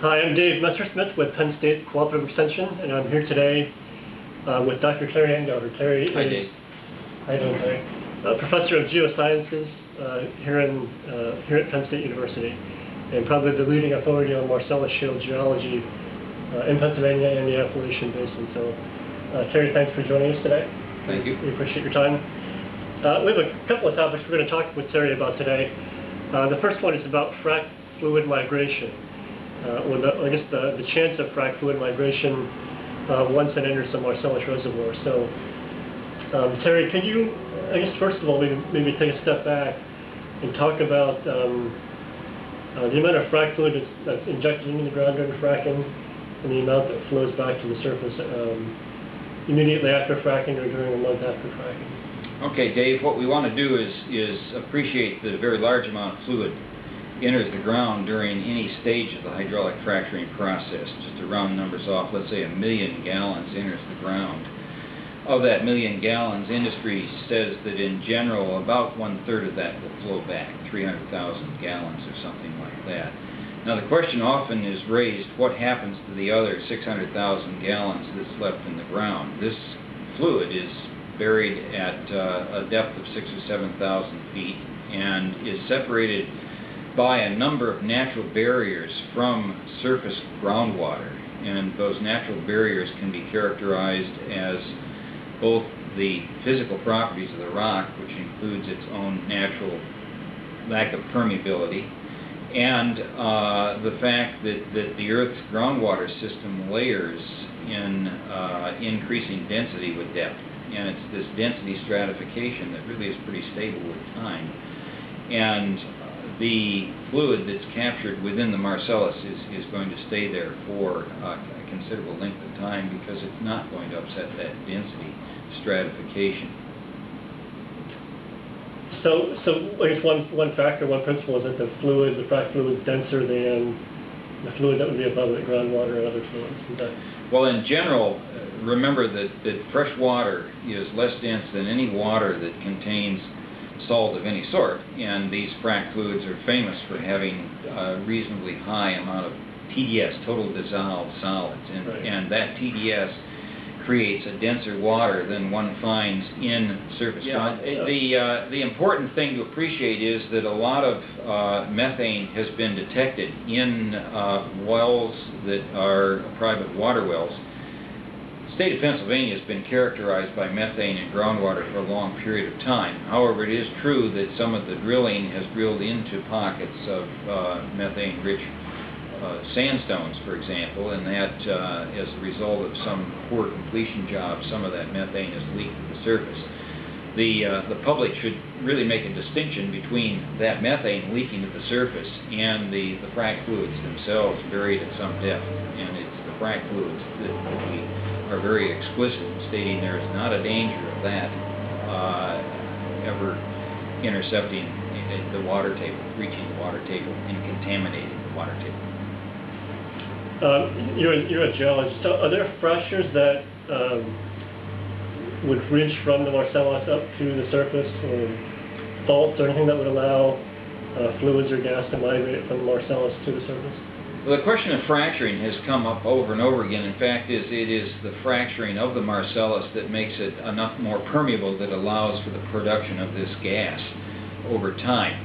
Hi, I'm Dave Messersmith with Penn State Cooperative Extension, and I'm here today with Dr. Terry Engelder. Terry Hi, is, Dave. How you doing, Terry? Professor of Geosciences here at Penn State University, and probably the leading authority on Marcellus Shale geology in Pennsylvania and the Appalachian Basin. So, Terry, thanks for joining us today. Thank you. We appreciate your time. We have a couple of topics we're going to talk with Terry about today. The first one is about frac fluid migration. I guess the chance of frac fluid migration once it enters the Marcellus reservoir. So, Terry, can you, I guess first of all, maybe take a step back and talk about the amount of frac fluid that's injected into the ground during fracking and the amount that flows back to the surface immediately after fracking or during a month after fracking? Okay, Dave, what we want to do is appreciate the very large amount of fluid enters the ground during any stage of the hydraulic fracturing process. Just to round numbers off, let's say 1 million gallons enters the ground. Of that 1 million gallons, industry says that in general about 1/3 of that will flow back, 300,000 gallons or something like that. Now the question often is raised, what happens to the other 600,000 gallons that's left in the ground? This fluid is buried at a depth of 6,000 or 7,000 feet and is separated by a number of natural barriers from surface groundwater, and those natural barriers can be characterized as both the physical properties of the rock, which includes its own natural lack of permeability, and the fact that the Earth's groundwater system layers in increasing density with depth, and it's this density stratification that really is pretty stable with time. And the fluid that's captured within the Marcellus is going to stay there for a considerable length of time because it's not going to upset that density stratification. So I guess one factor, one principle is that the frac fluid is denser than the fluid that would be above it, groundwater and other fluids. Well, in general, remember that fresh water is less dense than any water that contains salt of any sort, and these frac fluids are famous for having a reasonably high amount of TDS, total dissolved solids, and that TDS creates a denser water than one finds in surface. Yeah, the important thing to appreciate is that a lot of methane has been detected in wells that are private water wells. The state of Pennsylvania has been characterized by methane in groundwater for a long period of time. However, it is true that some of the drilling has drilled into pockets of methane-rich sandstones, for example, and that as a result of some poor completion jobs, some of that methane has leaked to the surface. The public should really make a distinction between that methane leaking to the surface and the frac fluids themselves buried at some depth, and it's the frac fluids that we are very explicit in stating there is not a danger of that ever intercepting the water table, reaching the water table, and contaminating the water table. You're a geologist. So are there fractures that would ridge from the Marcellus up to the surface, or faults, or anything that would allow fluids or gas to migrate from the Marcellus to the surface? Well, the question of fracturing has come up over and over again. In fact, it is the fracturing of the Marcellus that makes it enough more permeable that allows for the production of this gas over time.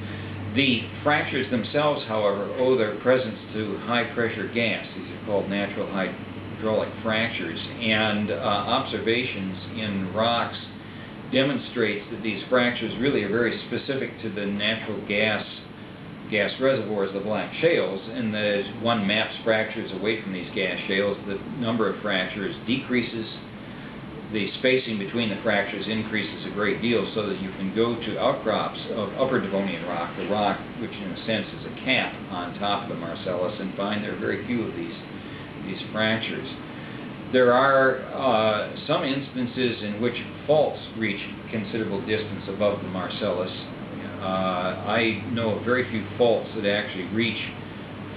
The fractures themselves, however, owe their presence to high-pressure gas. These are called natural hydraulic fractures, and observations in rocks demonstrates that these fractures really are very specific to the natural gas reservoirs, the black shales, and that as one maps fractures away from these gas shales, the number of fractures decreases, the spacing between the fractures increases a great deal, so that you can go to outcrops of upper Devonian rock, the rock which in a sense is a cap on top of the Marcellus, and find there are very few of these fractures. There are some instances in which faults reach considerable distance above the Marcellus. I know of very few faults that actually reach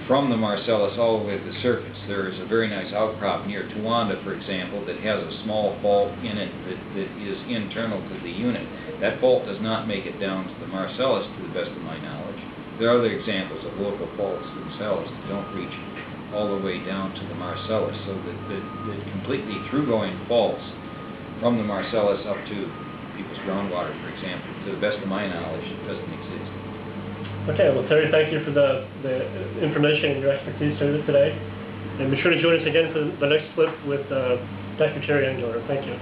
from the Marcellus all the way to the surface. There is a very nice outcrop near Towanda, for example, that has a small fault in it that is internal to the unit. That fault does not make it down to the Marcellus, to the best of my knowledge. There are other examples of local faults themselves that don't reach all the way down to the Marcellus, so that completely through-going faults from the Marcellus up to people's groundwater, for example, to the best of my knowledge, doesn't exist. Okay, well, Terry, thank you for the information and your expertise today. And be sure to join us again for the next clip with Dr. Terry Engelder. Thank you.